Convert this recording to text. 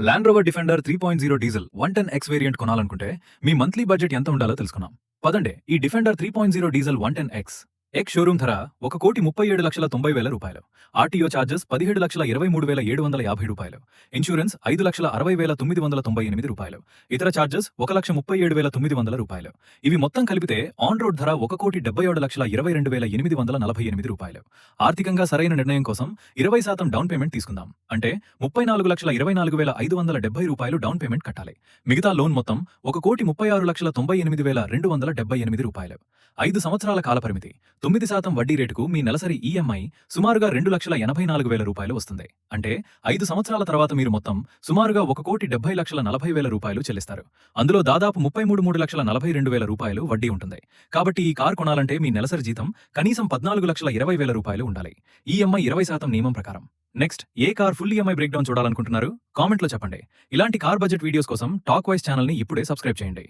Land Rover Defender 3.0 diesel 110X variant కొనాలనుకుంటే మీ monthly budget ఎంత ఉండాలో తెలుసుకుందాం. పదండి, ఈ డిఫెండర్ 3.0 డీజిల్ 110X షోరూమ్ ధర 1,37,90,000 రూపాయలు. ఆర్టీఓ ఛార్జెస్ 17,23,750 రూపాయలు. ఇన్సూరెన్స్ 5,60,998 రూపాయలు. ఇతర ఛార్జెస్ 1,37,900 రూపాయలు. ఇవి మొత్తం కలిపితే ఆన్ రోడ్ ధర 1,77,22,848 రూపాయలు. ఆర్థికంగా సరైన నిర్ణయం కోసం 20% డౌన్ పేమెంట్ తీసుకుందాం. అంటే 34,24,570 రూపాయలు డౌన్ పేమెంట్ కట్టాలి. మిగతా లోన్ మొత్తం 1,36,98,278 రూపాయలు. 5 సంవత్సరాల కాలపరిమితి, 9% వడ్డీ రేటుకు మీ నెలసరి ఈఎంఐ సుమారుగా 2,84,000 రూపాయలు వస్తుంది. అంటే 5 సంవత్సరాల తర్వాత మీరు మొత్తం సుమారుగా 1,70,40,000 రూపాయలు చెల్లిస్తారు. అందులో దాదాపు 33,42,000 రూపాయలు వడ్డీ ఉంటుంది. కాబట్టి ఈ కార్ కొనాలంటే మీ నెలసరి జీతం కనీసం 14,20,000 రూపాయలు ఉండాలి. ఈఎంఐ 20% నియమం ప్రకారం. నెక్స్ట్, ఏ car full EMI break down చూడాలనుకుంటున్నారు? కామెంట్లో చెప్పండి. ఇలాంటి కార్ బడ్జెట్ వీడియోస్ కోసం టాక్ వాయిస్ ఛానల్ ని ఇప్పుడే సబ్స్క్రైబ్ చేయండి.